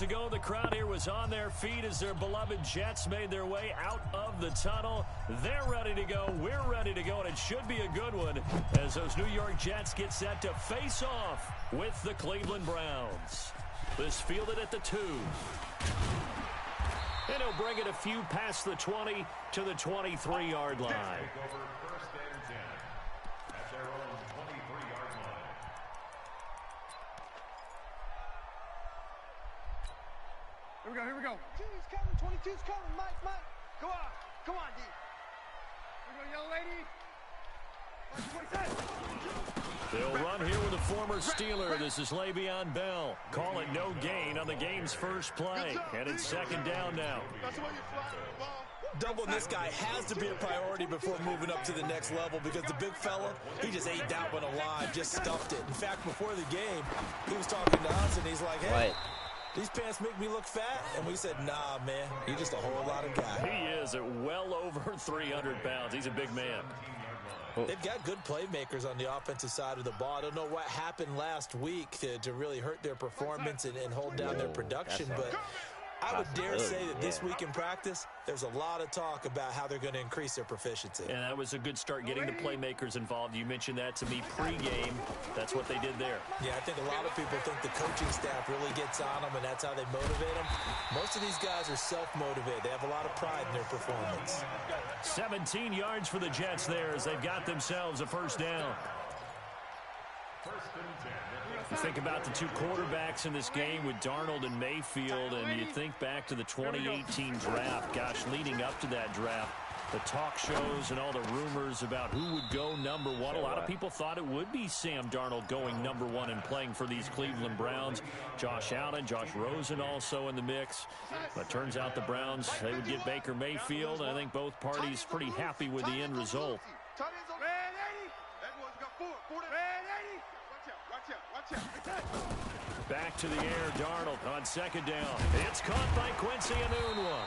minutes ago, the crowd here was on their feet as their beloved Jets made their way out of the tunnel. They're ready to go. We're ready to go, and it should be a good one as those New York Jets get set to face off with the Cleveland Browns. This fielded at the 2. And he'll bring it a few past the 20 to the 23-yard line. Here we go. 22's coming, 22's coming. Mike. Go on. Come on, D. Here we go, young lady. They'll run here with a former Steeler. This is Le'Veon Bell. Call it no gain on the game's first play. And it's second down now. Doubling this guy has to be a priority before moving up to the next level because the big fella, he just ate that one alive, just stuffed it. In fact, before the game, he was talking to us, and he's like, hey, these pants make me look fat? And we said, nah, man, you're just a whole lot of guy. He is at well over 300 pounds. He's a big man. They've got good playmakers on the offensive side of the ball. I don't know what happened last week to really hurt their performance and hold down their production, but I would dare say that this week in practice, there's a lot of talk about how they're going to increase their proficiency. And that was a good start getting the playmakers involved. You mentioned that to me pregame. That's what they did there. Yeah, I think a lot of people think the coaching staff really gets on them, and that's how they motivate them. Most of these guys are self-motivated. They have a lot of pride in their performance. 17 yards for the Jets there as they've got themselves a first down. You think about the two quarterbacks in this game with Darnold and Mayfield, and you think back to the 2018 draft. Gosh, leading up to that draft, the talk shows and all the rumors about who would go number 1. A lot of people thought it would be Sam Darnold going number 1 and playing for these Cleveland Browns. Josh Allen, Josh Rosen also in the mix. But turns out the Browns, they would get Baker Mayfield, and I think both parties pretty happy with the end result. Back to the air, Darnold on second down. It's caught by Quincy Enunwa.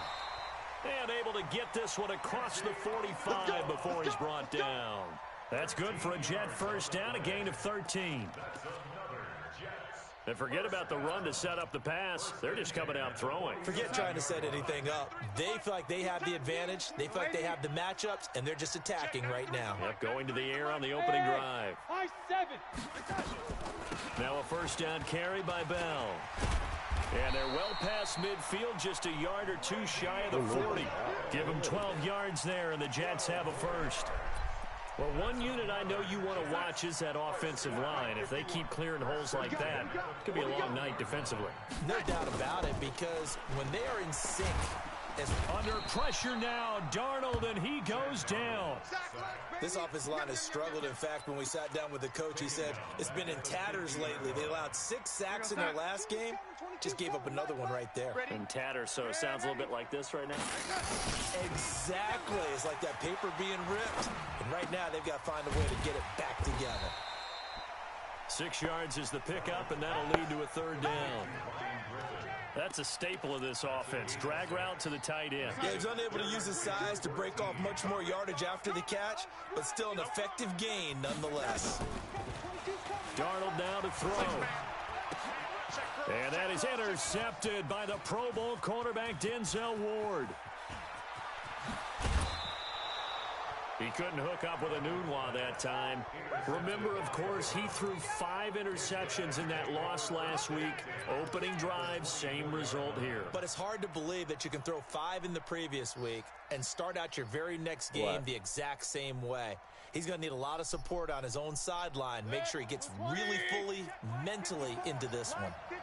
And able to get this one across the 45 before he's brought down. That's good for a Jet first down, a gain of 13. And forget about the run to set up the pass. They're just coming out throwing. Forget trying to set anything up. They feel like they have the advantage. They feel like they have the matchups, and they're just attacking right now. Yep, going to the air on the opening drive. Now a first down carry by Bell. And they're well past midfield, just a yard or two shy of the 40. Give them 12 yards there, and the Jets have a first. Well, one unit I know you want to watch is that offensive line. If they keep clearing holes like that, it could be a long night defensively. No doubt about it, because when they are in sync, under pressure now, Darnold, and he goes down. This offensive line has struggled. In fact, when we sat down with the coach, he said it's been in tatters lately. They allowed 6 sacks in their last game. Just gave up another one right there. In tatters, so it sounds a little bit like this right now. Exactly. It's like that paper being ripped. And right now, they've got to find a way to get it back together. 6 yards is the pickup, and that'll lead to a third down. That's a staple of this offense. Drag route to the tight end. Yeah, he's unable to use his size to break off much more yardage after the catch, but still an effective gain nonetheless. Darnold now to throw. And that is intercepted by the Pro Bowl cornerback Denzel Ward. He couldn't hook up with Enunwa that time. Remember, of course, he threw 5 interceptions in that loss last week. Opening drive, same result here. But it's hard to believe that you can throw 5 in the previous week and start out your very next game the exact same way. He's going to need a lot of support on his own sideline. Make sure he gets really fully mentally into this one. Hey,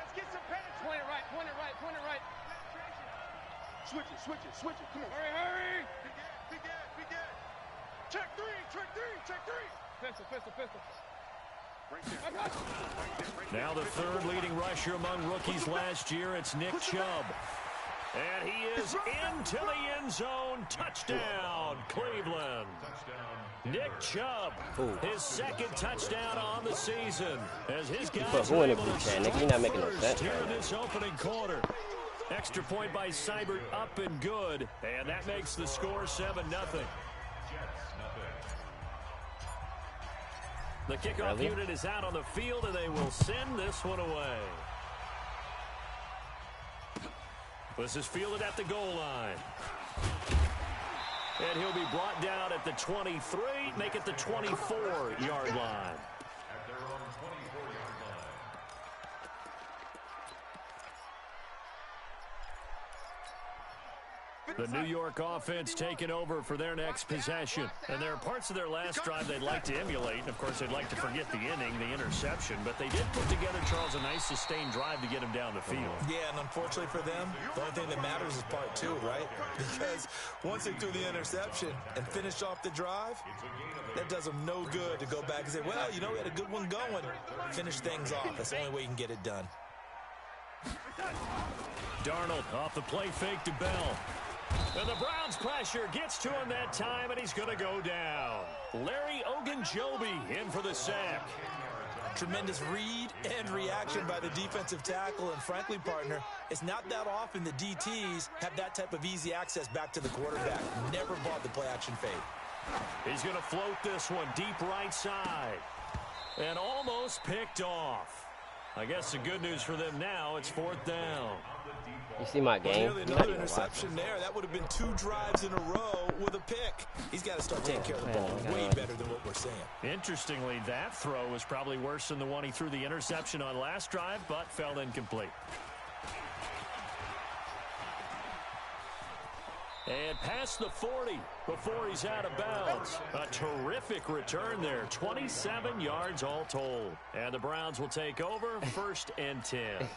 let's get some penalty. Point it right. Switch it. Come on. Hurry. Big Ed. Check three. Pistol. Now the third leading rusher among rookies last year, it's Nick Chubb. And he is into the end zone. Touchdown, Cleveland. Nick Chubb, his second touchdown on the season. As his guys are able to score first here in this opening quarter. Extra point by Seibert, up and good. And that makes the score 7-0. The kickoff unit is out on the field, and they will send this one away. This is fielded at the goal line. And he'll be brought down at the 23, make it the 24-yard line. The New York offense taking over for their next possession. And there are parts of their last drive they'd like to emulate. And, of course, they'd like to forget the inning, the interception. But they did put together, Charles, a nice sustained drive to get him down the field. Yeah, and unfortunately for them, the only thing that matters is part two, right? Because once they threw the interception and finished off the drive, that does them no good to go back and say, well, you know, we had a good one going. Finish things off. That's the only way you can get it done. Darnold off the play fake to Bell. And the Browns pressure gets to him that time, and he's going to go down. Larry Ogunjobi in for the sack. Tremendous read and reaction by the defensive tackle, and frankly, partner, it's not that often the DTs have that type of easy access back to the quarterback. Never bought the play-action fade. He's going to float this one deep right side. And almost picked off. I guess the good news for them now, it's 4th down. You see my game? Nearly another interception there. That would have been 2 drives in a row with a pick. He's got to start taking care of the ball way better than what we're seeing. Interestingly, that throw was probably worse than the one he threw the interception on last drive, but fell incomplete. And past the 40 before he's out of bounds. A terrific return there. 27 yards all told. And the Browns will take over 1st and 10.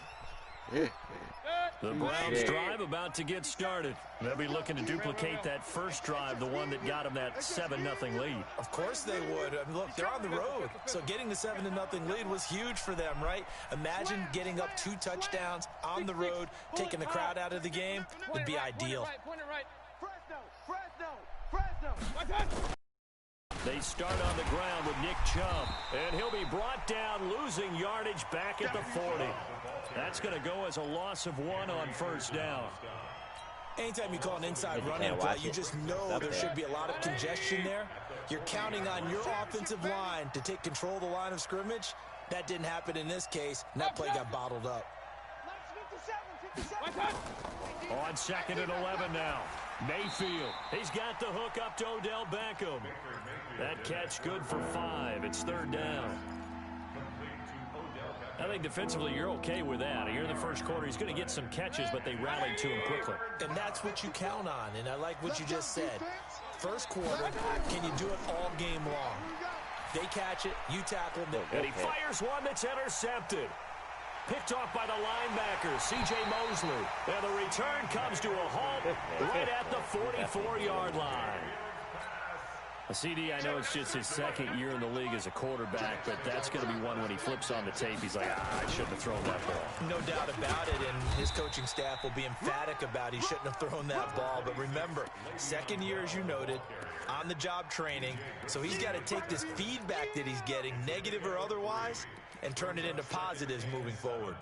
The Browns drive about to get started. They'll be looking to duplicate that first drive, the one that got them that 7-0 lead. Of course they would. I mean, look, they're on the road. So getting the 7-0 lead was huge for them, right? Imagine getting up 2 touchdowns on the road, taking the crowd out of the game would be ideal. They start on the ground with Nick Chubb, and he'll be brought down, losing yardage back at the 40. That's going to go as a loss of 1 on 1st down. Anytime you call an inside running play, you just know there should be a lot of congestion there. You're counting on your offensive line to take control of the line of scrimmage. That didn't happen in this case, and that play got bottled up. On 2nd and 11 now. Mayfield, he's got the hook up to Odell Beckham. That catch good for 5. It's 3rd down. I think defensively you're okay with that. Here in the first quarter, he's going to get some catches, but they rallied to him quickly. And that's what you count on, and I like what you just said. First quarter, can you do it all game long? They catch it, you tackle them. And he fires one that's intercepted. Picked off by the linebacker, C.J. Mosley. And the return comes to a halt right at the 44-yard line. CD, I know it's just his 2nd year in the league as a quarterback, but that's going to be one when he flips on the tape. He's like, I shouldn't have thrown that ball. No doubt about it, and his coaching staff will be emphatic about he shouldn't have thrown that ball. But remember, 2nd year, as you noted, on-the-job training. So he's got to take this feedback that he's getting, negative or otherwise, and turn it into positives moving forward.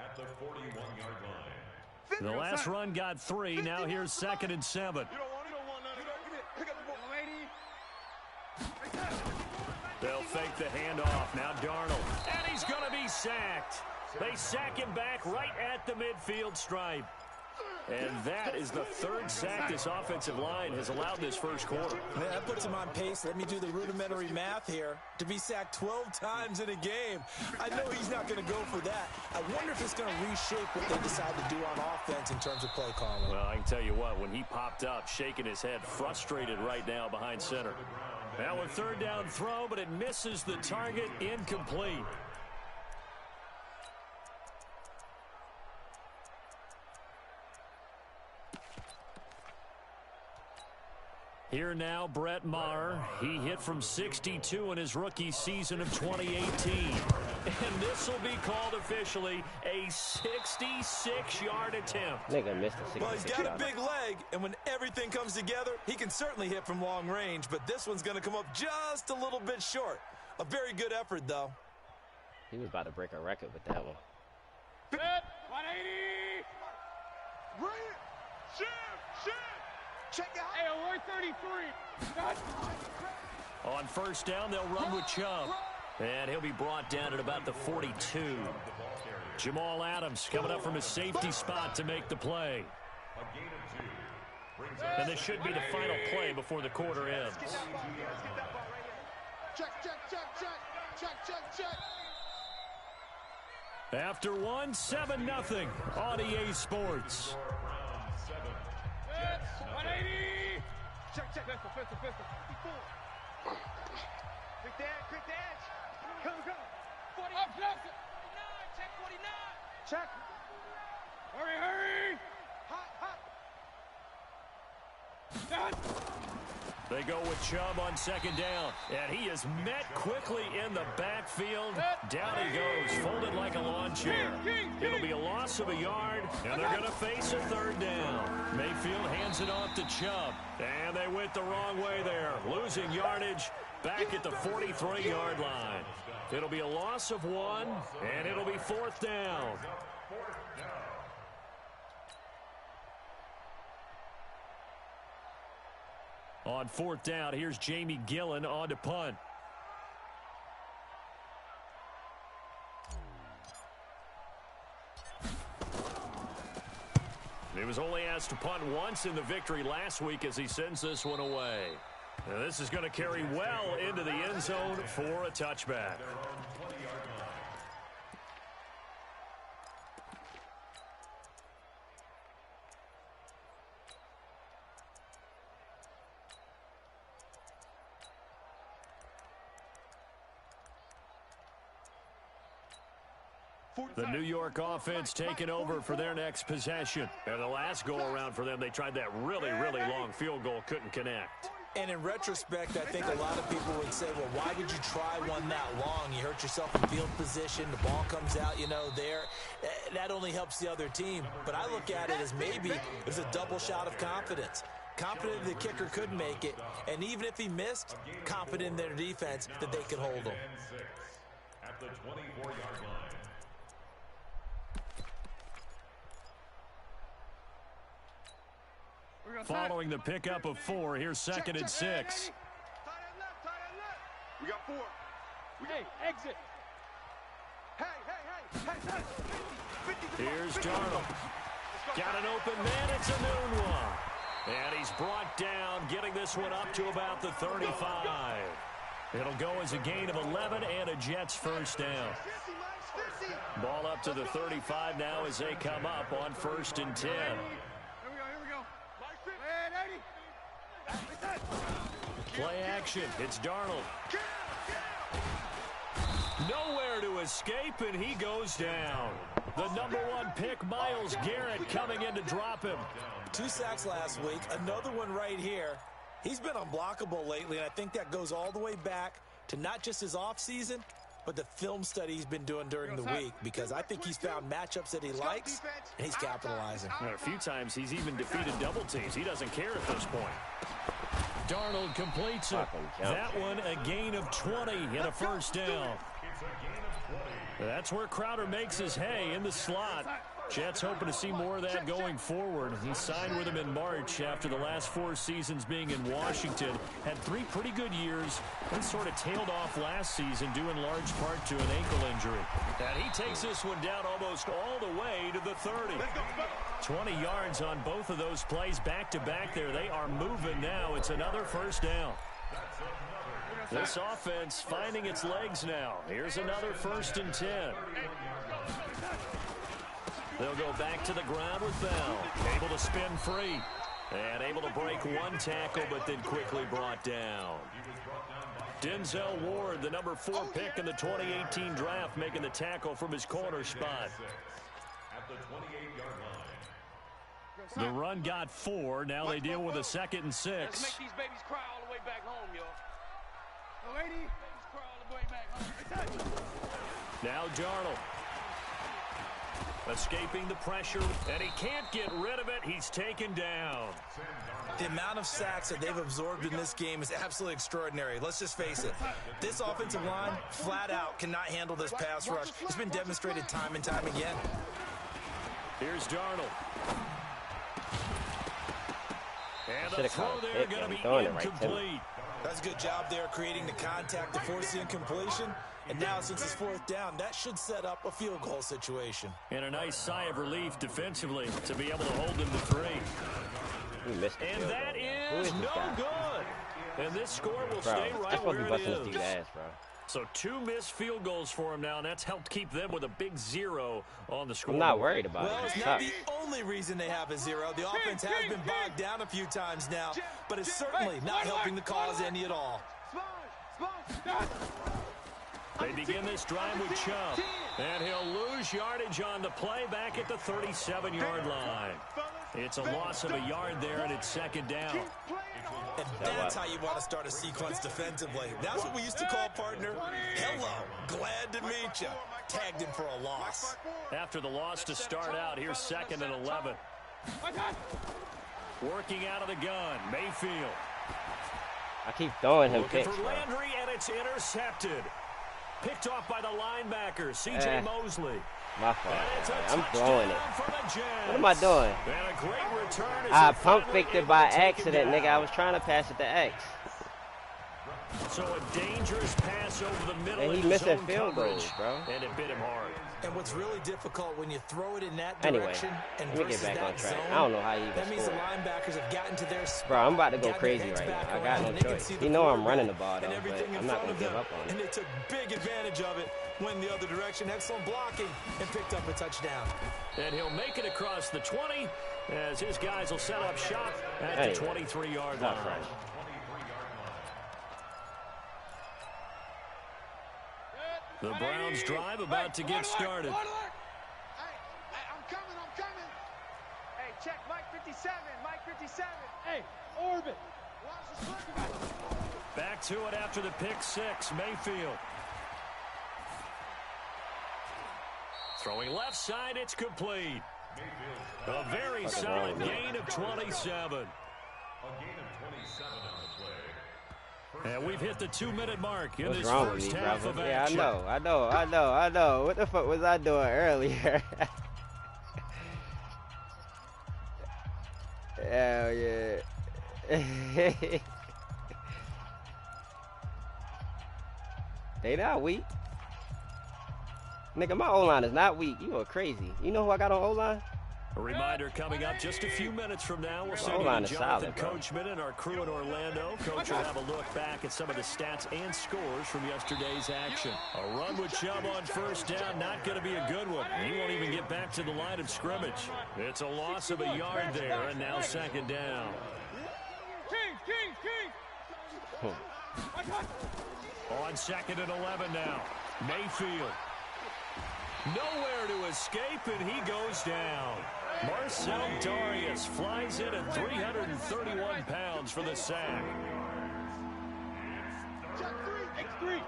At the 41-yard line. The last run got 3. Now here's 2nd and 7. They'll fake the handoff. Now Darnold. And he's going to be sacked. They sack him back right at the midfield stripe. And that is the 3rd sack this offensive line has allowed this first quarter. Man, that puts him on pace. Let me do the rudimentary math here. To be sacked 12 times in a game. I know he's not going to go for that. I wonder if it's going to reshape what they decide to do on offense in terms of play calling. Well, I can tell you what, when he popped up, shaking his head, frustrated right now behind center. Now a 3rd down throw, but it misses the target, incomplete. Here now, Brett Maher. He hit from 62 in his rookie season of 2018. And this will be called officially a 66-yard attempt. Nigga missed a 66-yard. Well, he's got a big leg, and when everything comes together, he can certainly hit from long range, but this one's going to come up just a little bit short. A very good effort, though. He was about to break a record with that one. 180. Bring it. Shift. Check it out. Hey, 133. On 1st down, they'll run with Chubb. And he'll be brought down at about the 42. Jamal Adams coming up from his safety spot to make the play. And this should be the final play before the quarter ends. Check, check, check, check. Check, check, check. After 7-0 on EA Sports. 180. Check, check. Pistol, pistol, pistol. 54. Quick the edge. Come. 40. Up, 49. Check 49. Check. Hurry. Hot. Done. They go with Chubb on second down, and he is met quickly in the backfield. Down he goes, folded like a lawn chair. It'll be a loss of a yard, and they're going to face a third down. Mayfield hands it off to Chubb, and they went the wrong way there, losing yardage back at the 43-yard line. It'll be a loss of 1, and it'll be fourth down. On fourth down, here's Jamie Gillen on to punt. He was only asked to punt once in the victory last week as he sends this one away. Now this is going to carry well into the end zone for a touchback. The New York offense taking over for their next possession. And the last go-around for them, they tried that really long field goal, couldn't connect. And in retrospect, I think a lot of people would say, well, why did you try one that long? You hurt yourself in field position. The ball comes out, there. That only helps the other team. But I look at it as maybe it was a double shot of confidence. Confident the kicker could make it. And even if he missed, confident in their defense that they could hold him. At the 24-yard line. Following the pickup of 4, here's second and 6. Tight end left. We got 4. Hey, exit. Hey. Here's Darnold. Got an open man. It's a noon one. And he's brought down, getting this one up to about the 35. It'll go as a gain of 11 and a Jets first down. Ball up to the 35 now as they come up on 1st and 10. Play action. It's Darnold. Nowhere to escape, and he goes down. The #1 pick, Myles Garrett, coming in to drop him. 2 sacks last week. Another one right here. He's been unblockable lately, and I think that goes all the way back to not just his offseason, but the film study he's been doing during the week, because I think he's found matchups that he likes, and he's capitalizing. A few times he's even defeated double teams. He doesn't care at this point. Darnold completes it. That one a gain of 20 and a first down. That's where Crowder makes his hay in the slot. Jets hoping to see more of that going forward. He signed with him in March after the last 4 seasons being in Washington. Had 3 pretty good years and sort of tailed off last season due in large part to an ankle injury. And he takes this one down almost all the way to the 30. 20 yards on both of those plays back-to-back there. They are moving now. It's another first down. This offense finding its legs now. Here's another 1st and 10. They'll go back to the ground with Bell. Able to spin free. And able to break 1 tackle, but then quickly brought down. Denzel Ward, the #4 pick in the 2018 draft, making the tackle from his corner spot. At the 28-yard line. The run got 4. Now they deal with a 2nd and 6. Let's make these babies cry all the way back home, y'all. 80. Babies cry all the way back home. Now Darnold. Escaping the pressure, and he can't get rid of it. He's taken down. The amount of sacks that they've absorbed in this game is absolutely extraordinary. Let's just face it. This offensive line, flat out, cannot handle this pass rush. It's been demonstrated time and time again. Here's Darnold. And the throw there going to be incomplete. That's a good job there creating the contact to force the incompletion. And now, since it's 4th down, that should set up a field goal situation. And a nice sigh of relief defensively to be able to hold them to 3. And that is no good. And this score will stay right where it is. Ass, bro. So 2 missed field goals for him now, and that's helped keep them with a big 0 on the scoreboard. I'm not worried about it. Well, it's not the only reason they have a 0. The offense has been bogged down a few times now, but it's certainly not helping the cause any at all. They begin this drive with Chubb, and he'll lose yardage on the play back at the 37-yard line. It's a loss of a yard there, and it's 2nd down. And that's how you want to start a sequence defensively. That's what we used to call, partner, hello, glad to meet you. Tagged him for a loss. After the loss to start out, here's 2nd and 11. Working out of the gun, Mayfield. I keep throwing him Looking picks, for bro. Landry, and it's intercepted. Picked off by the linebacker, C.J. Mosley. My fault. I'm throwing it. What am I doing? And a great return as I pump faked it by accident, nigga. I was trying to pass it to X. So a dangerous pass over the middle. And he missed that field goal, bro. And it bit him hard. And what's really difficult when you throw it in that Anyway, direction and let me get versus back on that track. zone, I don't know how you even that means the scored. linebackers have gotten to their spot. Bro, I'm about to go gotten crazy their heads right back now. I around, got no and they can choice. see You the know I'm quarterback running the ball, and though, everything but in I'm not front going of to give them. up on And it. they took big advantage of it, went the other direction, excellent blocking, and picked up a touchdown. And he'll make it across the 20 as his guys will set up shop at the 23-yard line. The Browns drive about to get started. I'm coming. Hey, check Mike 57, Mike 57. Hey, orbit. Back to it after the pick 6, Mayfield. Throwing left side, it's complete. A very solid gain of 27. And we've hit the 2-minute mark in this first half of action. Yeah, I know. What the fuck was I doing earlier? Hell yeah. They not weak. Nigga, my O-line is not weak. You are crazy. You know who I got on O-line? A reminder coming up just a few minutes from now. We'll send you to Jonathan Coachman and our crew in Orlando. Coach will have a look back at some of the stats and scores from yesterday's action. A run with Chubb on first down, not going to be a good one. He won't even get back to the line of scrimmage. It's a loss of a yard there, and now 2nd down. On 2nd and 11 now. Mayfield. Nowhere to escape, and he goes down. Marcel Darius flies in at 331 pounds for the sack. Check 3, X3,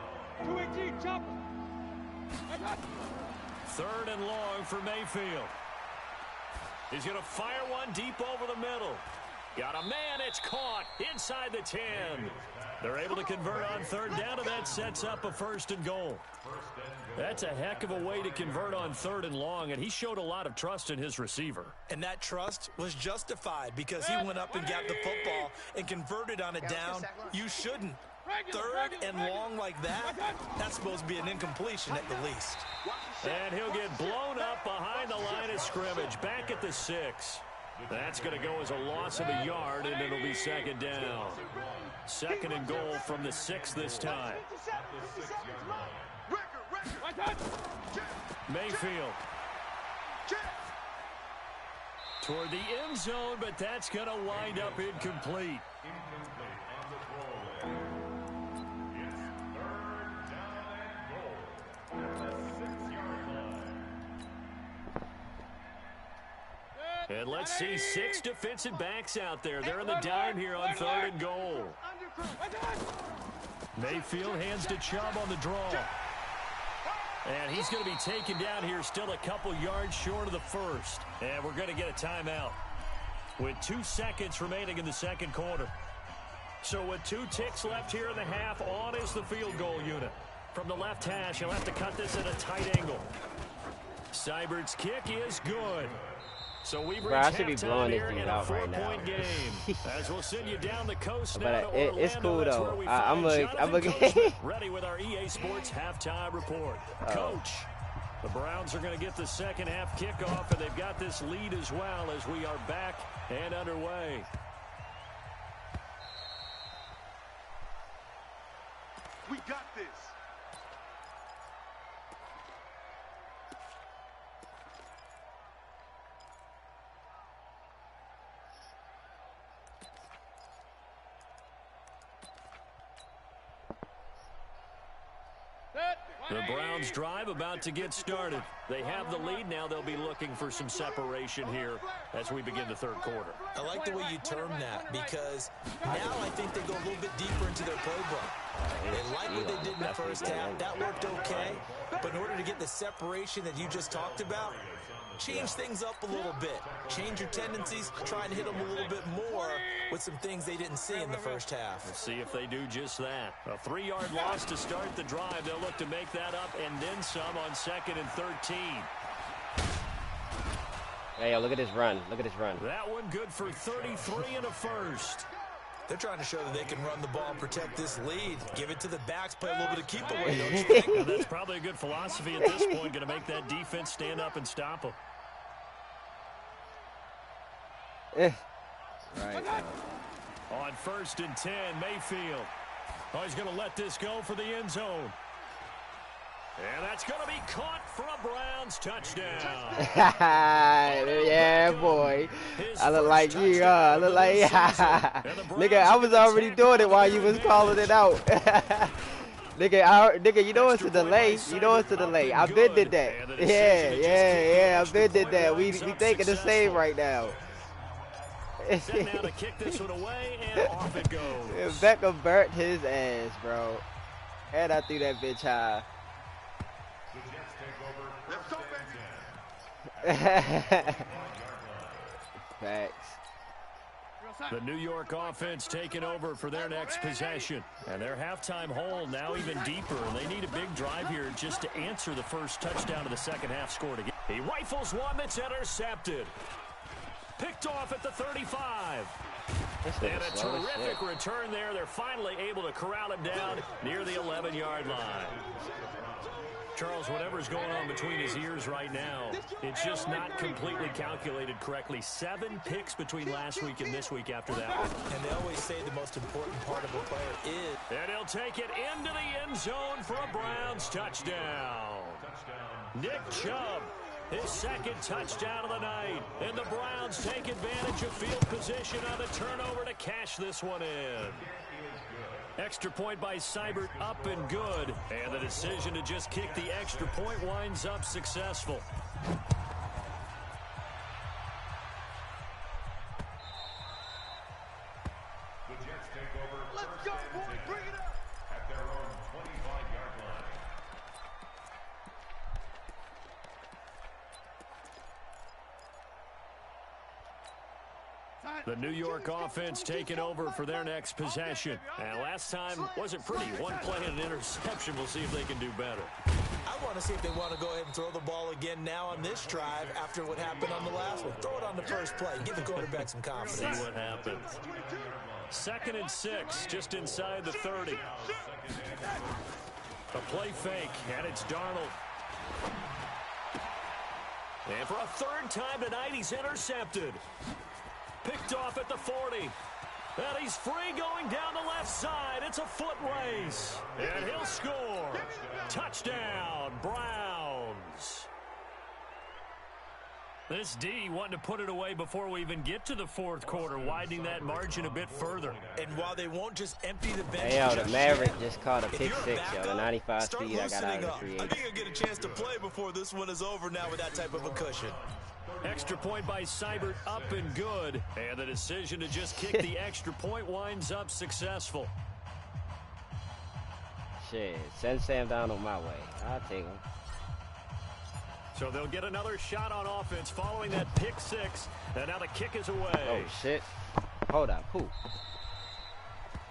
218, chopper. 3rd and long for Mayfield. He's going to fire one deep over the middle. Got a man, it's caught inside the 10. They're able to convert on 3rd down, and that sets up a 1st and goal. That's a heck of a way to convert on 3rd and long, and he showed a lot of trust in his receiver. And that trust was justified because he went up and got the football and converted on a down. You shouldn't. 3rd and long like that, that's supposed to be an incompletion at the least. And he'll get blown up behind the line of scrimmage, back at the 6. That's going to go as a loss of a yard, and it'll be 2nd down. 2nd and goal from the 6 this time. Mayfield. Toward the end zone, but that's going to wind up incomplete. And let's see 6 defensive backs out there. They're in the dime here on 3rd and goal. Mayfield hands to Chubb on the draw. And he's going to be taken down here still a couple yards short of the 1st. And we're going to get a timeout with 2 seconds remaining in the 2nd quarter. So with 2 ticks left here in the half, on is the field goal unit. From the left hash, he'll have to cut this at a tight angle. Seibert's kick is good. So we've Bro, I reached should be halftime blowing this here dude in a out right now. 4-point game. As we'll send you down the coast now But to Orlando. it's cool That's where though. we I'm find a Jonathan ready with our EA Sports halftime report. Coach, the Browns are going to get the second half kickoff, and they've got this lead as well as we are back and underway. We got this. The Browns drive about to get started. They have the lead now. They'll be looking for some separation here as we begin the third quarter. I like the way you term that because now I think they go a little bit deeper into their playbook. They like what they did in the first half. That worked okay. But in order to get the separation that you just talked about, change things up a little bit. Change your tendencies. Try and hit them a little bit more with some things they didn't see in the first half. Let's see if they do just that. A 3-yard loss to start the drive. They'll look to make that up and then some on 2nd and 13. Hey, yo, look at this run. Look at this run. That one good for 33 and a first. They're trying to show that they can run the ball and protect this lead. Give it to the backs, play a little bit of keep away, don't you think? Now, that's probably a good philosophy at this point. Going to make that defense stand up and stop them. Right. On 1st and 10, Mayfield. Oh, he's going to let this go for the end zone. And that's going to be caught for a Browns touchdown. Yeah, boy. I look like you. I look like nigga, I was already doing it while you was calling it out. Nigga, you know it's a delay. You know it's a delay. I've been did that. Yeah. I've been did that. We thinking the same right now. Set now to kick this one away, and off it goes. Beckham burnt his ass, bro. And I threw that bitch high. Facts. The New York offense taking over for their next possession. And their halftime hole now even deeper. And they need a big drive here just to answer the first touchdown of the second half scored again. He rifles one that's intercepted. Picked off at the 35. And a terrific return there. They're finally able to corral him down near the 11-yard line. Charles, whatever's going on between his ears right now, it's just not completely calculated correctly. 7 picks between last week and this week after that one. And they always say the most important part of a player is... And he'll take it into the end zone for a Browns touchdown. Nick Chubb, his second touchdown of the night. And the Browns take advantage of field position on the turnover to cash this one in. Extra point by Seibert, up and good. And the decision to just kick the extra point winds up successful. The Jets take over. Let's go, boy. Bring it up. At their own 25-yard line. The New York offense taking over for their next possession. And last time wasn't pretty. One play and an interception. We'll see if they can do better. I want to see if they want to go ahead and throw the ball again now on this drive after what happened on the last one. Throw it on the first play. Give the quarterback some confidence. See what happens. 2nd and 6, just inside the 30. A play fake, and it's Darnold. And for a 3rd time tonight, he's intercepted. Picked off at the 40. And he's free going down the left side. It's a foot race. And he'll score. Touchdown, Browns. This D wanting to put it away before we even get to the 4th quarter, widening that margin a bit further. And while they won't just empty the bench... Hey, yo, the Maverick just caught a pick 6, yo. The 95 speed I got out of the free I agent. think he'll get a chance to play before this one is over now with that type of a cushion. Extra point by Seibert, up and good. And the decision to just kick the extra point winds up successful. Shit, send Sam Donald my way. I'll take him. So they'll get another shot on offense following that pick 6. And now the kick is away. Oh, shit. Hold up. Who?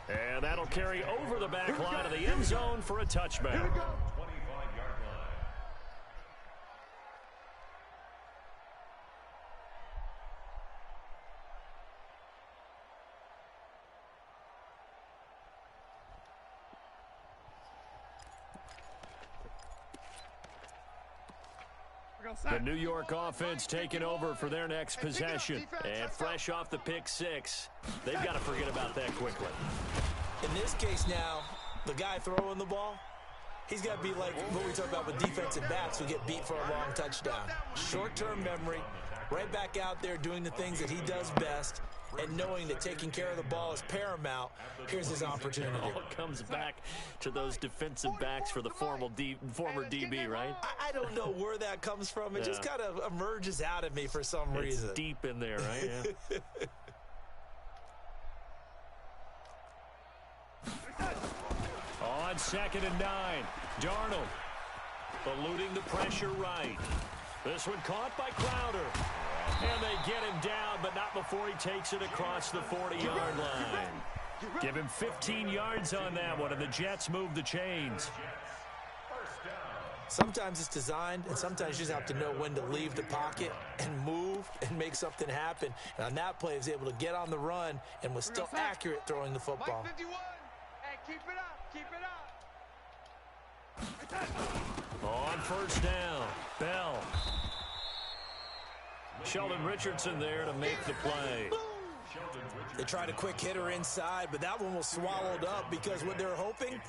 And that'll carry over the back line of the end zone for a touchback. 25-yard line. The New York offense taking over for their next possession. And fresh off the pick six, they've got to forget about that quickly. In this case now, the guy throwing the ball, he's got to be like what we talk about with defensive backs who get beat for a long touchdown. Short-term memory, right back out there doing the things that he does best, and knowing that taking care of the ball is paramount. Here's his opportunity. It all comes back to those defensive backs for the former DB, right? I don't know where that comes from. It just kind of emerges out of me for some reason. It's deep in there, right? Yeah. On 2nd and 9, Darnold eluding the pressure right. This one caught by Crowder. And they get him down, but not before he takes it across the 40-yard line. Give him 15 yards on that one, and the Jets move the chains. Sometimes it's designed, and sometimes you just have to know when to leave the pocket and move and make something happen. And on that play, he was able to get on the run and was still accurate throwing the football. Mike 51. Hey, keep it up. Keep it up. On 1st down, Bell. Sheldon Richardson there to make the play. They tried a quick hitter inside, but that one was swallowed up because what they're hoping,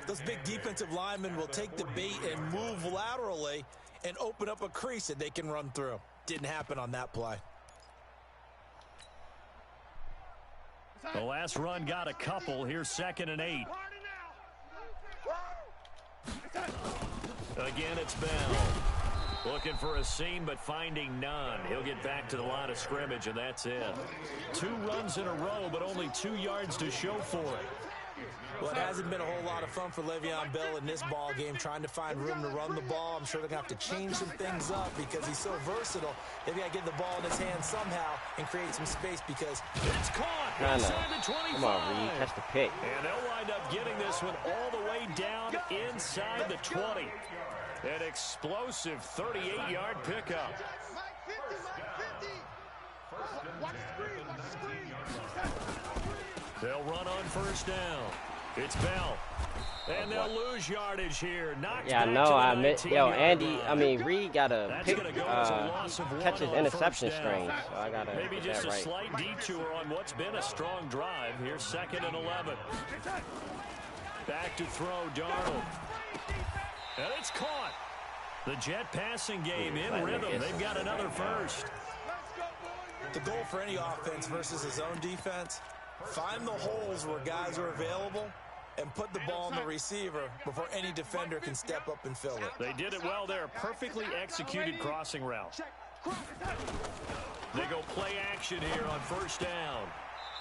those big defensive linemen will take the bait and move laterally and open up a crease that they can run through. Didn't happen on that play. The last run got a couple. Here's 2nd and 8. Again, it's Bell. Looking for a seam, but finding none. He'll get back to the line of scrimmage, and that's it. 2 runs in a row, but only 2 yards to show for it. Well, it hasn't been a whole lot of fun for Le'Veon Bell in this ball game, trying to find room to run the ball. I'm sure they're going to have to change some things up because he's so versatile. They've got to get the ball in his hands somehow and create some space because it's caught inside the 25. Come on, Reed, catch the pick. And they'll wind up getting this one all the way down inside the 20. An explosive 38-yard pickup. Mike 50, Mike 50. Watch the screen, watch the screen. They'll run on 1st down. It's Bell. And they'll lose yardage here. Yeah, I know. I admit, Reed got a pick, catch his interception strange. So I got to maybe just that right. A slight detour on what's been a strong drive. Here's 2nd and 11. Back to throw, Darnold. And it's caught. The Jet passing game in rhythm. They've got another first. The goal for any offense versus his own defense, find the holes where guys are available and put the ball on the receiver before any defender can step up and fill it. They did it well there. Perfectly executed crossing route. They go play action here on 1st down.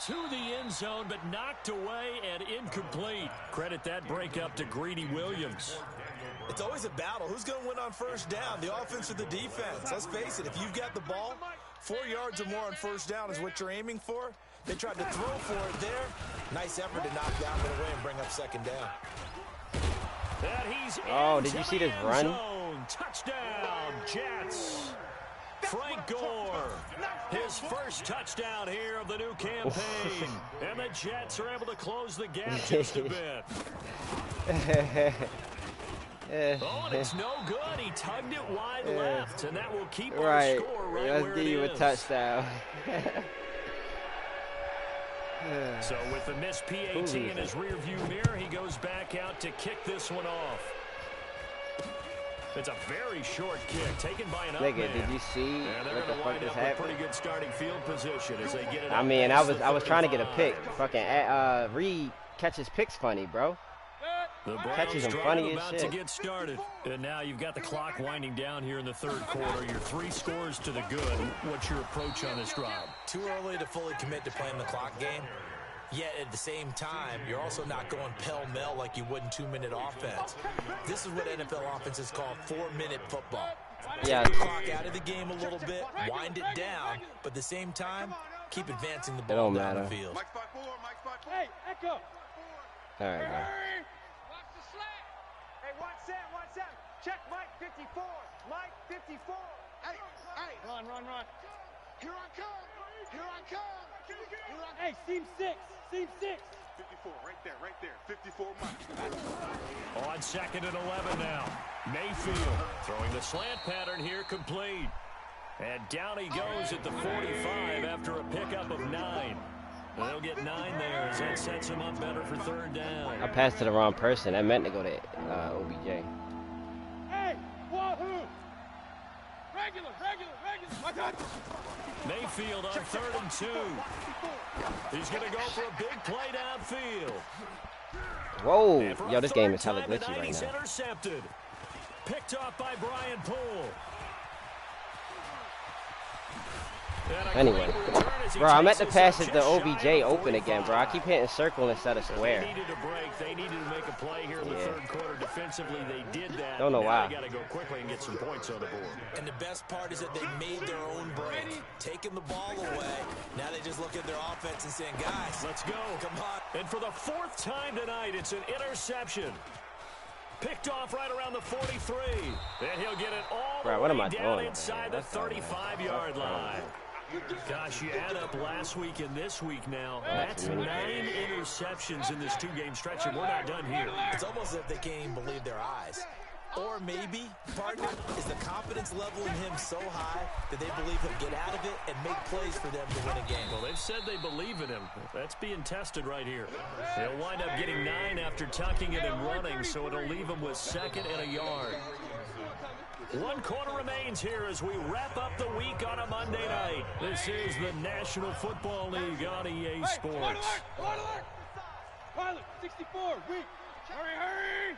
To the end zone, but knocked away and incomplete. Credit that breakup to Greedy Williams. It's always a battle. Who's going to win on 1st down, the offense or the defense? Let's face it, if you've got the ball, 4 yards or more on 1st down is what you're aiming for. They tried to throw for it there. Nice effort to knock down the way and bring up 2nd down. Oh, did you see this run? Zone. Touchdown, Jets. Frank Gore, his first touchdown here of the new campaign. And the Jets are able to close the gap just a bit. Oh, and it's no good. He tugged it wide left, and that will keep our score right where it is. Let's give you a touchdown. So with the missed PAT in his rearview mirror, he goes back out to kick this one off. It's a very short kick taken by an up man. Did you see what the fuck is happening? Pretty good starting field position as they get it. I mean, I was trying to get a pick. Fucking Reed catches picks funny, bro. The catches him Browns funny as about shit. to get started. And now you've got the clock winding down here in the 3rd quarter. Your 3 scores to the good. What's your approach on this drive? Too early to fully commit to playing the clock game. Yet at the same time, you're also not going pell-mell like you would in 2-minute offense. This is what NFL offenses call 4-minute football. Yeah. Take the clock out of the game a little bit, wind it down, but at the same time, keep advancing the ball down the field. Mike spot 4, Mike spot 4. Hey, Echo. All right, man. Watch the slack. Hey, watch that. Check Mike 54. Mike 54. Hey. Run. Here I come. Hey, seam 6. 54, right there. 54 miles. On 2nd and 11 now. Mayfield throwing the slant pattern here, complete. And down he goes at the 45 after a pickup of 9. They'll get 9 there as that sets him up better for 3rd down. I passed to the wrong person. I meant to go to OBJ. Hey, wahoo! Regular. Mayfield on 3rd and 2. He's going to go for a big play downfield. Whoa. Yo, this game is hella glitchy right He's now. intercepted. Picked off by Brian Poole. Anyway, bro, I meant to pass it to OBJ open again, bro. I keep hitting circle instead of square. They needed a break. They needed to make a play here in the 3rd quarter. Defensively, they did that. Don't know why. They got to go quickly and get some points on the board. And the best part is that they made their own break, taking the ball away. Now they just look at their offense and saying, guys, Let's go. come on. And for the 4th time tonight, it's an interception. Picked off right around the 43. And he'll get it all the way down inside the 35-yard line. Gosh, you add up last week and this week now. That's 9 interceptions in this 2-game stretch, and we're not done here. It's almost as if they can't even believe their eyes. Or maybe, partner, is the confidence level in him so high that they believe he'll get out of it and make plays for them to win a game. Well, they've said they believe in him. That's being tested right here. They'll wind up getting 9 after tucking it and running, so it'll leave them with 2nd and a yard. 1 quarter remains here as we wrap up the week on a Monday night. This is the National Football League on EA Sports. Pilot, 64, weak. Hurry.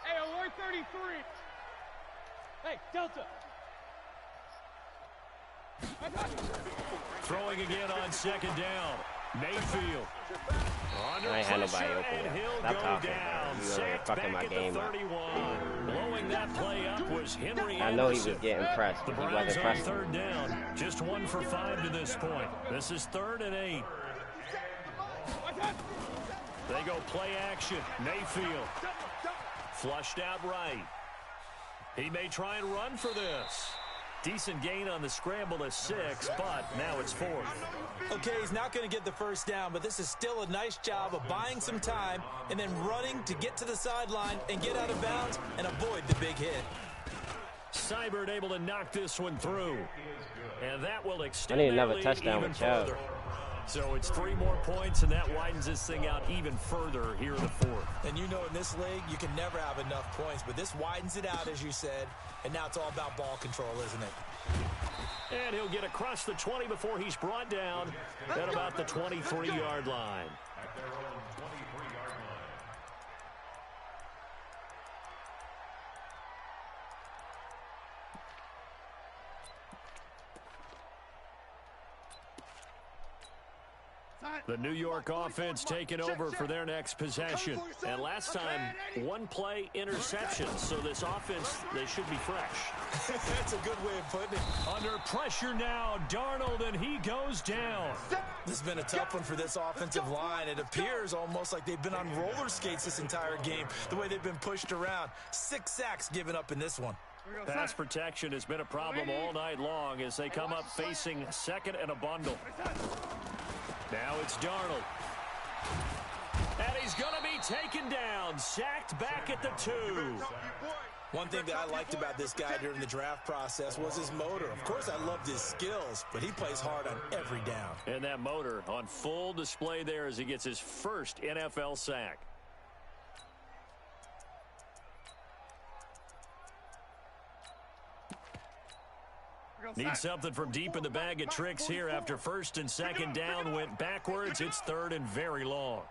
Hey, alert 33. Hey, Delta. Throwing again on 2nd down. Mayfield. I ain't had nobody open yet. Stop talking, bro. You were fucking my game up. Blowing that play up was Henry I know he Anderson. was getting pressed, The but he Browns wasn't on pressing. 3rd down. Just 1 for 5 to this point. This is 3rd and 8. They go play action. Mayfield. Flushed out right. He may try and run for this. Decent gain on the scramble to 6, but now it's 4th. Okay, he's not going to get the 1st down, but this is still a nice job of buying some time and then running to get to the sideline and get out of bounds and avoid the big hit. Seibert able to knock this one through. And that will extend I need another their lead touchdown even with Chubb. further. So it's 3 more points, and that widens this thing out even further here in the 4th. And you know in this league, you can never have enough points, but this widens it out, as you said, and now it's all about ball control, isn't it? And he'll get across the 20 before he's brought down at about the 23-yard line. At their own 23-yard line. The New York offense taking over for their next possession. And last time, 1 play interception. So this offense, they should be fresh. That's a good way of putting it. Under pressure now, Darnold, and he goes down. This has been a tough one for this offensive line. It appears almost like they've been on roller skates this entire game, the way they've been pushed around. 6 sacks given up in this one. Pass protection has been a problem all night long as they come up facing 2nd and a bundle. Now it's Darnold. And he's going to be taken down, sacked back at the 2. One thing that I liked about this guy during the draft process was his motor. Of course, I loved his skills, but he plays hard on every down. And that motor on full display there as he gets his first NFL sack. Need something from deep in the bag of tricks here after 1st and 2nd down went backwards. It's 3rd and very long.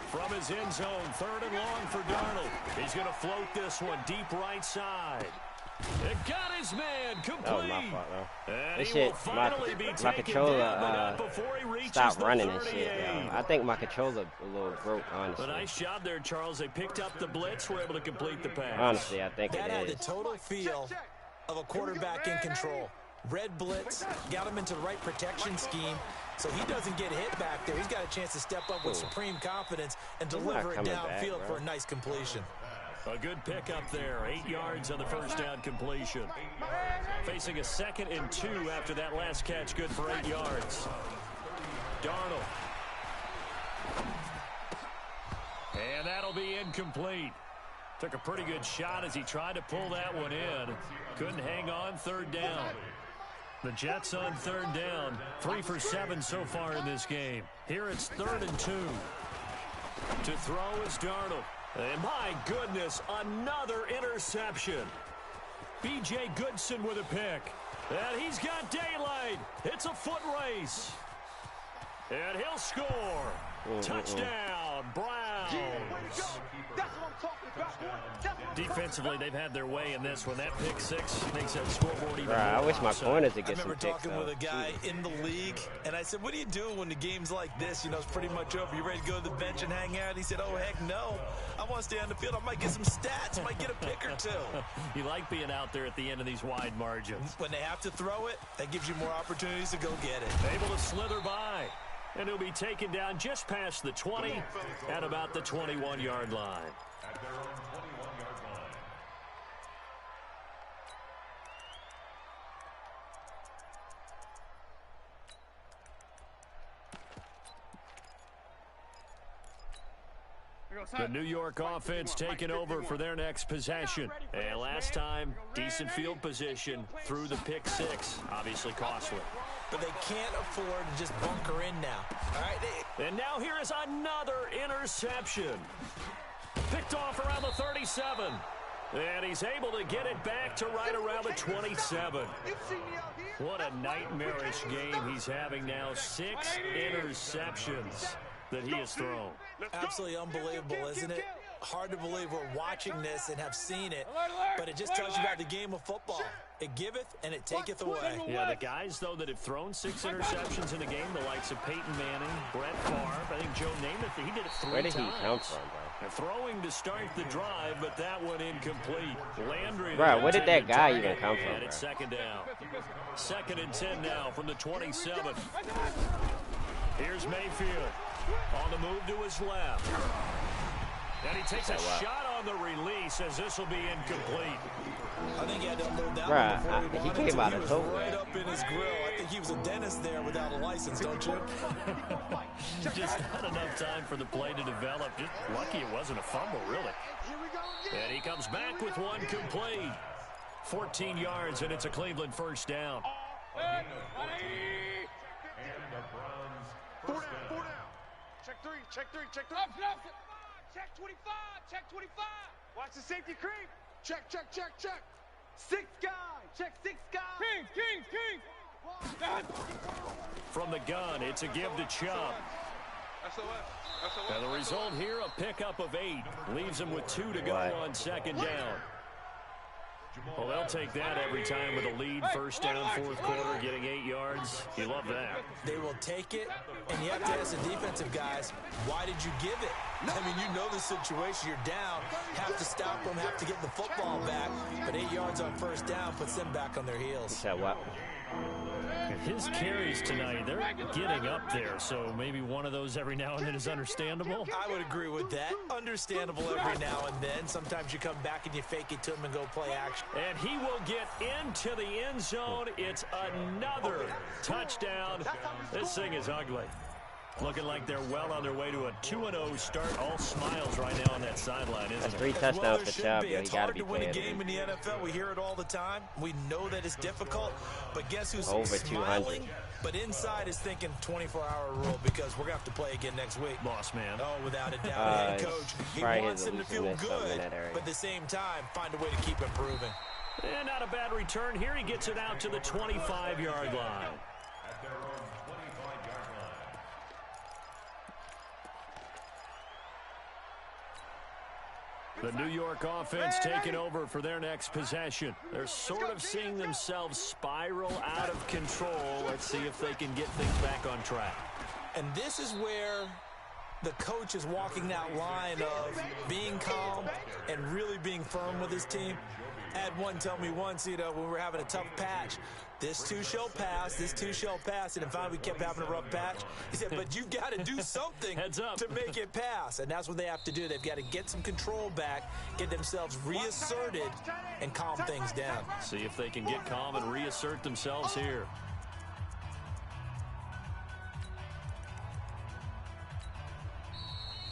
From his end zone, 3rd and long for Darnold. He's going to float this one deep right side. It got his man complete. That was my fault, though. And This he shit, will finally be my taken controller down, but not before he reaches stopped the running and 38. shit, yo. I think my controller a little broke, honestly. A nice job there, Charles. They picked up the blitz, were able to complete the pass. Honestly, I think That had it the is. total feel of a quarterback in control. Red blitz, got him into the right protection scheme, so he doesn't get hit back there. He's got a chance to step up with supreme confidence and deliver it coming back, downfield bro. for a nice completion. A good pickup there. 8 yards on the 1st down completion. Facing a 2nd and 2 after that last catch, good for 8 yards. Darnold. And that'll be incomplete. Took a pretty good shot as he tried to pull that one in. Couldn't hang on. Third down. The Jets on third down. 3 for 7 so far in this game. Here it's 3rd and 2. To throw is Darnold. And my goodness, another interception. B.J. Goodson with a pick. And he's got daylight. It's a foot race. And he'll score. Touchdown, Browns. Defensively, they've had their way in this one. That pick 6 makes that scoreboard even more. I wish my corners would get some picks. I remember talking with a guy in the league, and I said, what do you do when the game's like this? You know, it's pretty much over. You ready to go to the bench and hang out? He said, oh, heck no. I want to stay on the field. I might get some stats. I might get a pick or 2. You like being out there at the end of these wide margins. When they have to throw it, that gives you more opportunities to go get it. Able to slither by. And he'll be taken down just past the 20 at about the 21-yard line. At their own 21-yard line. The New York offense taking over for their next possession. And last time, decent field position through the pick 6. Obviously costly. But they can't afford to just bunker in now. All right. And now here is another interception. Picked off around the 37. And he's able to get it back to right around the 27. What a nightmarish game he's having now. 6 interceptions that he has thrown. Absolutely unbelievable, isn't it? Hard to believe we're watching this and have seen it, but it just tells you about the game of football. It giveth and it taketh away. Yeah, the guys, though, that have thrown 6 interceptions in a game, the likes of Peyton Manning, Brett Favre, I think Joe Namath, he did it 3 times. Where did he come from, bro? Throwing to start the drive, but that one incomplete. Landry. Bro, where did that guy even come from, And it's bro? 2nd down. 2nd and 10 now from the 27. Here's Mayfield on the move to his left. And he takes a shot on the release as this will be incomplete. I think he had to unload that Bruh, one before he wanted came to. out He of was nowhere. right up in his grill. I think he was a dentist there without a license, don't you? Just not enough time for the play to develop. Just lucky it wasn't a fumble, really. And he comes back with one complete. 14 yards, and it's a Cleveland first down. And the Browns first down. Check 3, check 3, check 3. Check 25, check 25. Watch the safety creep. Check, check, check, check. 6 guy, check 6 guy. King. From the gun, it's a give to Chubb. And the result here, a pickup of 8. Leaves him with 2 to go on 2nd down. Well, they'll take that every time with a lead. First down, 4th quarter, getting 8 yards. You love that. They will take it, and you have to ask the defensive guys, why did you give it? I mean, you know the situation. You're down, have to stop them, have to get the football back. But 8 yards on first down puts them back on their heels. Said what? His carries tonight, they're getting up there, so maybe one of those every now and then is understandable. I would agree with that. Understandable every now and then. Sometimes you come back and you fake it to him and go play action. And he will get into the end zone. It's another touchdown. This thing is ugly. Looking like they're well on their way to a 2-0 start. All smiles right now on that sideline, isn't That's it? 3 touchdowns Well, for there should Chubb. be. Yo, he It's got to hard be to win a playing. game in the NFL. We hear it all the time. We know that it's difficult, but guess who's Over smiling? 200. But inside is thinking 24-hour rule because we're going to have to play again next week. Boss man. Oh, without a doubt. Head coach, he probably wants his him to feel looseness, something in good, that area. but at the same time, find a way to keep improving. And not a bad return here. He gets it out to the 25-yard line. At their own 25-yard line. The New York offense taking over for their next possession. They're sort of seeing themselves spiral out of control. Let's see if they can get things back on track. And this is where the coach is walking that line of being calm and really being firm with his team. I had one tell me once, you know, when we were having a tough patch, this too shall pass, this too shall pass. And finally we kept having a rough patch. He said, but you've got to do something Heads up. to make it pass. And that's what they have to do. They've got to get some control back, get themselves reasserted, and calm things down. See if they can get calm and reassert themselves here.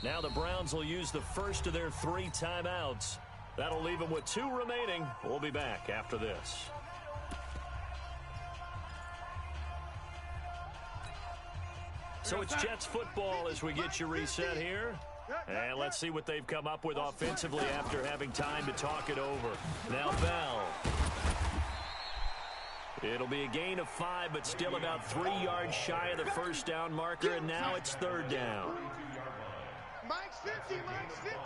Now the Browns will use the first of their 3 timeouts. That'll leave them with 2 remaining. We'll be back after this. So it's Jets football as we get you reset here. And let's see what they've come up with offensively after having time to talk it over. Now Bell. It'll be a gain of 5, but still about 3 yards shy of the first down marker, and now it's 3rd down. Mike's 50, Mike's 50.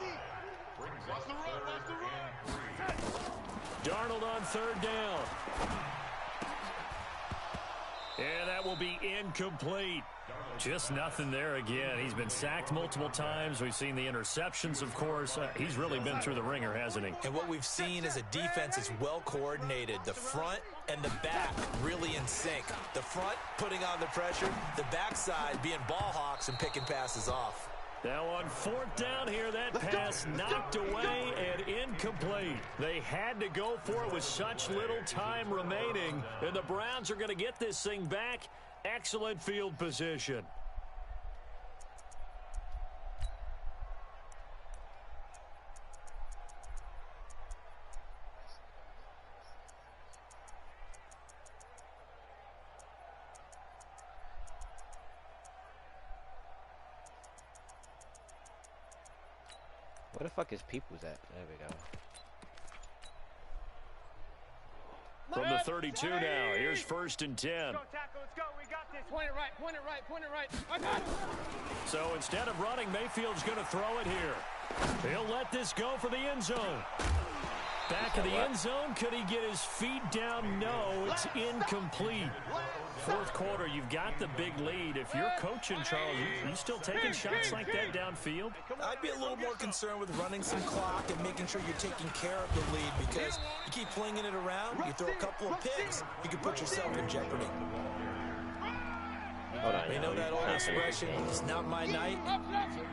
Watch the run, watch the run. Darnold on 3rd down. And that will be incomplete. Just nothing there again. He's been sacked multiple times. We've seen the interceptions, of course. He's really been through the ringer, hasn't he? And what we've seen is a defense that's well coordinated. The front and the back really in sync. The front putting on the pressure, the backside being ball hawks and picking passes off. Now on 4th down here, that pass knocked away and incomplete. They had to go for it with such little time remaining, and the Browns are going to get this thing back. Excellent field position. Where the fuck is Peoples at? There we go. From the 32 now, here's 1st and 10. Let's go, let's go. We got this. Point it right, point it right, point it right. I got it. So instead of running, Mayfield's going to throw it here. He'll let this go for the end zone. Back of the end zone. Could he get his feet down? No, it's incomplete. 4th quarter, you've got the big lead. If you're coaching, Charles, you still taking shots like that downfield? I'd be a little more concerned with running some clock and making sure you're taking care of the lead, because you keep flinging it around, you throw a couple of picks, you can put yourself in jeopardy. Hold on, You know that old expression, it's not my night?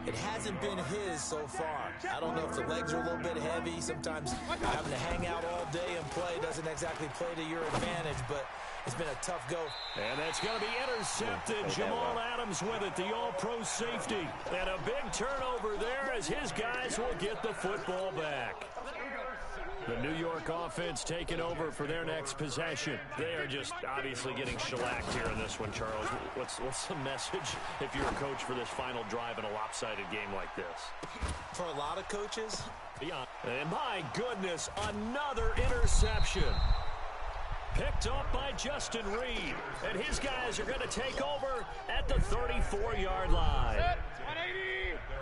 It hasn't been his so far. I don't know if the legs are a little bit heavy. Sometimes having to hang out all day and play doesn't exactly play to your advantage, but it's been a tough go. And that's going to be intercepted. Jamal Adams with it, the all-pro safety. And a big turnover there as his guys will get the football back. The New York offense taking over for their next possession. They are just obviously getting shellacked here in this one, Charles. What's the message if you're a coach for this final drive in a lopsided game like this? For a lot of coaches. And my goodness, another interception. Picked up by Justin Reed. And his guys are going to take over at the 34-yard line.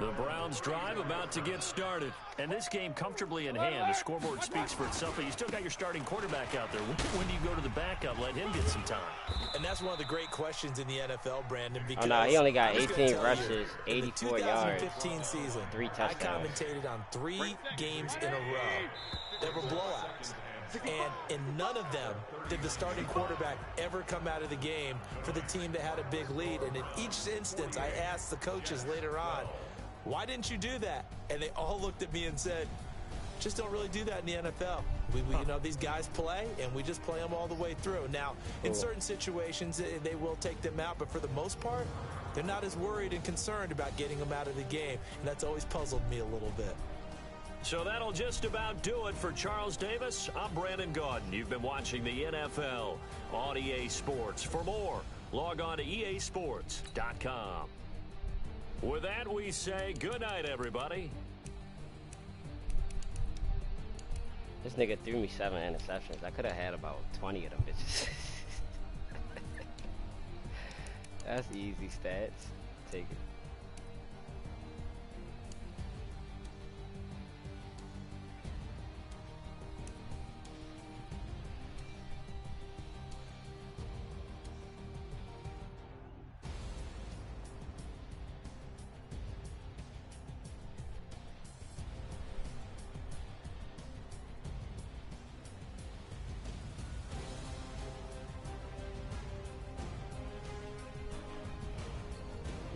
The Browns drive about to get started. And this game comfortably in hand. The scoreboard speaks for itself, but you still got your starting quarterback out there. When do you go to the backup, let him get some time? And that's one of the great questions in the NFL, Brandon. Because oh, no, he only got 18 rushes, 84 yards, 2015 season, 3 touchdowns. I commentated on 3 games in a row that were blowouts. And in none of them did the starting quarterback ever come out of the game for the team that had a big lead. And in each instance, I asked the coaches later on, why didn't you do that? And they all looked at me and said, just don't really do that in the NFL. We you know, these guys play, and we just play them all the way through. Now, in certain situations, they will take them out, but for the most part, they're not as worried and concerned about getting them out of the game. And that's always puzzled me a little bit. So that'll just about do it for Charles Davis. I'm Brandon Gaudin. You've been watching the NFL on EA Sports. For more, log on to easports.com. With that, we say good night, everybody. This nigga threw me 7 interceptions. I could have had about 20 of them bitches. That's easy stats. Take it.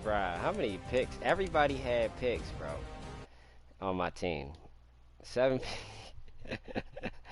Bruh, how many picks? Everybody had picks, bro, on my team. 7 picks.